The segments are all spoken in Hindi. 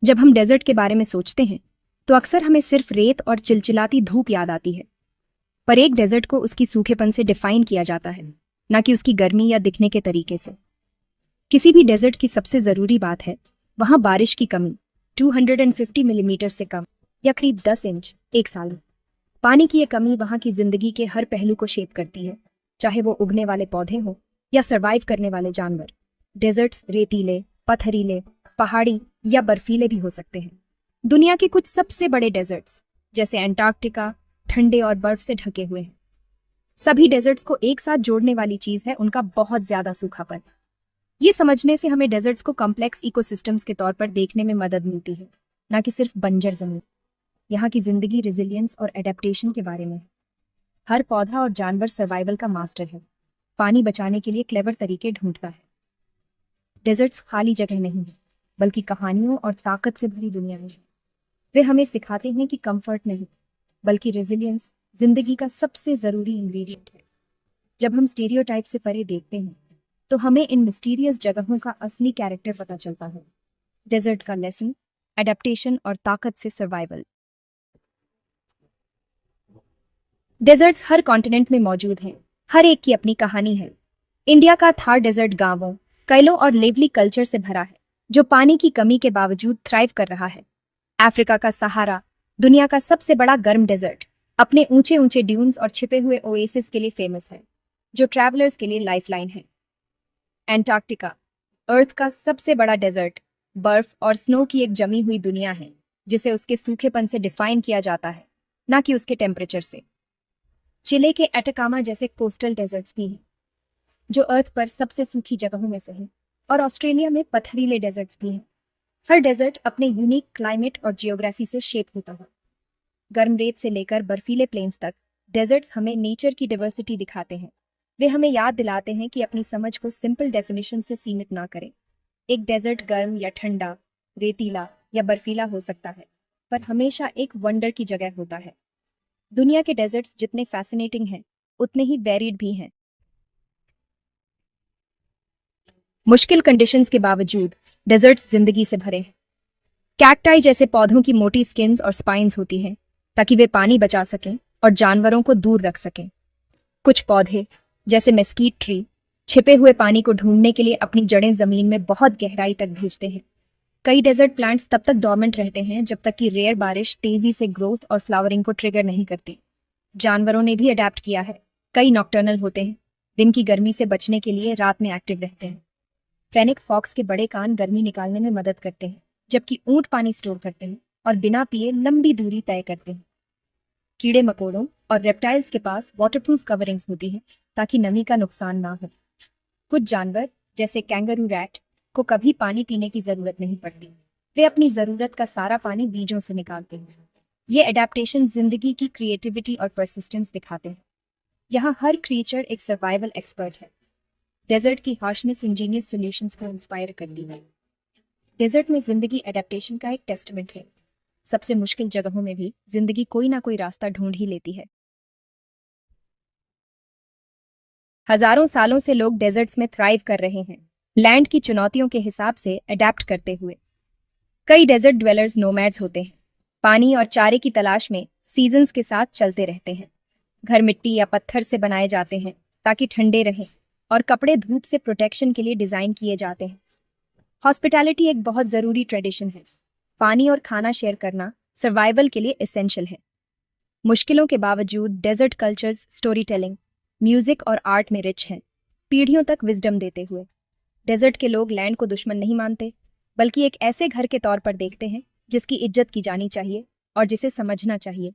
जब हम डेजर्ट के बारे में सोचते हैं तो अक्सर हमें सिर्फ रेत और चिलचिलाती धूप याद आती है। पर एक डेजर्ट को उसकी सूखेपन से डिफाइन किया जाता है, ना कि उसकी गर्मी या दिखने के तरीके से। किसी भी डेजर्ट की सबसे ज़रूरी बात है वहाँ बारिश की कमी, 250 मिलीमीटर से कम या करीब 10 इंच एक साल में। पानी की ये कमी वहाँ की जिंदगी के हर पहलू को शेप करती है, चाहे वो उगने वाले पौधे हों या सर्वाइव करने वाले जानवर। डेजर्ट्स रेतीले, पथरीले, पहाड़ी या बर्फीले भी हो सकते हैं। दुनिया के कुछ सबसे बड़े डेजर्ट्स जैसे अंटार्कटिका ठंडे और बर्फ से ढके हुए हैं। सभी डेजर्ट्स को एक साथ जोड़ने वाली चीज है उनका बहुत ज्यादा सूखापन। ये समझने से हमें डेजर्ट्स को कॉम्प्लेक्स इकोसिस्टम्स के तौर पर देखने में मदद मिलती है, ना कि सिर्फ बंजर जमीन। यहाँ की जिंदगी रेजिलियंस और एडेप्टेशन के बारे में। हर पौधा और जानवर सर्वाइवल का मास्टर है, पानी बचाने के लिए क्लेवर तरीके ढूंढता है। डेजर्ट्स खाली जगह नहीं है, बल्कि कहानियों और ताकत से भरी दुनिया है। वे हमें सिखाते हैं कि कंफर्ट नहीं, बल्कि रेजिलियंस जिंदगी का सबसे जरूरी इंग्रेडिएंट है। जब हम स्टीरियोटाइप से परे देखते हैं तो हमें इन मिस्टीरियस जगहों का असली कैरेक्टर पता चलता है। डेजर्ट का लेसन, एडेप्टेशन और ताकत से सर्वाइवल। डेजर्ट्स हर कॉन्टिनेंट में मौजूद हैं, हर एक की अपनी कहानी है। इंडिया का थार डेजर्ट गांवों, कैलों और लेवली कल्चर से भरा है, जो पानी की कमी के बावजूद थ्राइव कर रहा है। अफ्रीका का सहारा, दुनिया का सबसे बड़ा गर्म डेजर्ट, अपने ऊंचे ऊंचे ड्यून्स और छिपे हुए ओएसिस के लिए फेमस है, जो ट्रैवलर्स के लिए लाइफलाइन है। एंटार्क्टिका, अर्थ का सबसे बड़ा डेजर्ट, बर्फ और स्नो की एक जमी हुई दुनिया है, जिसे उसके सूखेपन से डिफाइन किया जाता है, ना कि उसके टेम्परेचर से। चिले के एटाकामा जैसे कोस्टल डेजर्ट्स भी हैं, जो अर्थ पर सबसे सूखी जगहों में से हैं, और ऑस्ट्रेलिया में पथरीले डेजर्ट्स भी हैं। हर डेजर्ट अपने यूनिक क्लाइमेट और जियोग्राफी से शेप होता है। गर्म रेत से लेकर बर्फीले प्लेन्स तक डेजर्ट्स हमें नेचर की डाइवर्सिटी दिखाते हैं। वे हमें याद दिलाते हैं कि अपनी समझ को सिंपल डेफिनेशन से सीमित ना करें। एक डेजर्ट गर्म या ठंडा, रेतीला या बर्फीला हो सकता है, पर हमेशा एक वंडर की जगह होता है। दुनिया के डेजर्ट्स जितने फैसिनेटिंग हैं, उतने ही वेरिड भी हैं। मुश्किल कंडीशंस के बावजूद डेजर्ट्स जिंदगी से भरे हैं। कैक्टाई जैसे पौधों की मोटी स्किन्स और स्पाइन्स होती हैं, ताकि वे पानी बचा सकें और जानवरों को दूर रख सकें। कुछ पौधे जैसे मेस्कीट ट्री छिपे हुए पानी को ढूंढने के लिए अपनी जड़ें जमीन में बहुत गहराई तक भेजते हैं। कई डेजर्ट प्लांट्स तब तक डोर्मेंट रहते हैं जब तक कि रेयर बारिश तेजी से ग्रोथ और फ्लावरिंग को ट्रिगर नहीं करती। जानवरों ने भी अडेप्ट किया है। कई नॉक्टर्नल होते हैं, दिन की गर्मी से बचने के लिए रात में एक्टिव रहते हैं। फेनिक फॉक्स के बड़े कान गर्मी निकालने में मदद करते हैं, जबकि ऊंट पानी स्टोर करते हैं और बिना पिए लंबी दूरी तय करते हैं। कीड़े मकोड़ों और रेप्टाइल्स के पास वाटरप्रूफ कवरिंग्स होती हैं, ताकि नमी का नुकसान ना हो। कुछ जानवर जैसे कैंगरू रैट को कभी पानी पीने की जरूरत नहीं पड़ती। वे अपनी जरूरत का सारा पानी बीजों से निकालते हैं। ये एडेप्टेशन जिंदगी की क्रिएटिविटी और परसिस्टेंस दिखाते हैं। यहाँ हर क्रिएचर एक सर्वाइवल एक्सपर्ट है। डेजर्ट की हार्शनेस इंजीनियस सॉल्यूशंस को इंस्पायर करती है। डेजर्ट में जिंदगी एडेप्टेशन का एक टेस्टमेंट है। सबसे मुश्किल जगहों में भी जिंदगी कोई ना कोई रास्ता ढूंढ ही लेती है। हजारों सालों से लोग डेजर्ट्स में थ्राइव कर रहे हैं, लैंड की चुनौतियों के हिसाब से अडेप्ट करते हुए। कई डेजर्ट ड्वेलर्स नोमैड्स होते हैं, पानी और चारे की तलाश में सीजन्स के साथ चलते रहते हैं। घर मिट्टी या पत्थर से बनाए जाते हैं ताकि ठंडे रहें, और कपड़े धूप से प्रोटेक्शन के लिए डिजाइन किए जाते हैं। हॉस्पिटैलिटी एक बहुत जरूरी ट्रेडिशन है। पानी और खाना शेयर करना सर्वाइवल के लिए एसेंशियल है। मुश्किलों के बावजूद desert cultures story telling, music और आर्ट में रिच हैं, पीढ़ियों तक विजडम देते हुए। डेजर्ट के लोग लैंड को दुश्मन नहीं मानते, बल्कि एक ऐसे घर के तौर पर देखते हैं जिसकी इज्जत की जानी चाहिए और जिसे समझना चाहिए।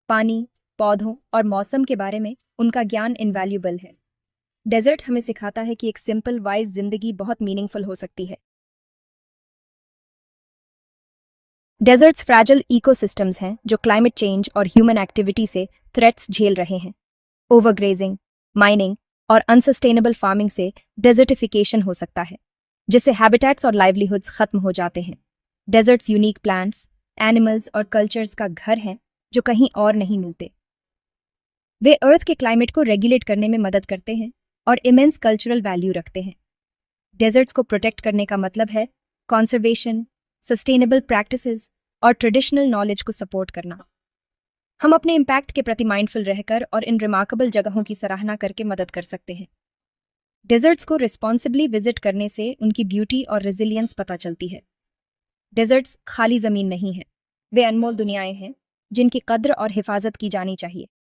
पानी, पौधों और मौसम के बारे में उनका ज्ञान इनवैल्यूएबल है। डेजर्ट हमें सिखाता है कि एक सिंपल वाइज जिंदगी बहुत मीनिंगफुल हो सकती है। डेजर्ट्स फ्रैजिल इकोसिस्टम्स हैं जो क्लाइमेट चेंज और ह्यूमन एक्टिविटी से थ्रेट्स झेल रहे हैं। ओवरग्रेजिंग, माइनिंग और अनसस्टेनेबल फार्मिंग से डेजर्टिफिकेशन हो सकता है, जिससे हैबिटेट्स और लाइवलीहुड्स खत्म हो जाते हैं। डेजर्ट्स यूनिक प्लांट्स, एनिमल्स और कल्चर्स का घर हैं जो कहीं और नहीं मिलते। वे अर्थ के क्लाइमेट को रेगुलेट करने में मदद करते हैं और इमेंस कल्चरल वैल्यू रखते हैं। डेजर्ट्स को प्रोटेक्ट करने का मतलब है कॉन्जर्वेशन, सस्टेनेबल प्रैक्टिसेस और ट्रेडिशनल नॉलेज को सपोर्ट करना। हम अपने इम्पैक्ट के प्रति माइंडफुल रहकर और इन रिमार्केबल जगहों की सराहना करके मदद कर सकते हैं। डेजर्ट्स को रिस्पॉन्सिबली विजिट करने से उनकी ब्यूटी और रेजिलियंस पता चलती है। डेजर्ट्स खाली जमीन नहीं है, वे अनमोल दुनियाएं हैं जिनकी कद्र और हिफाजत की जानी चाहिए।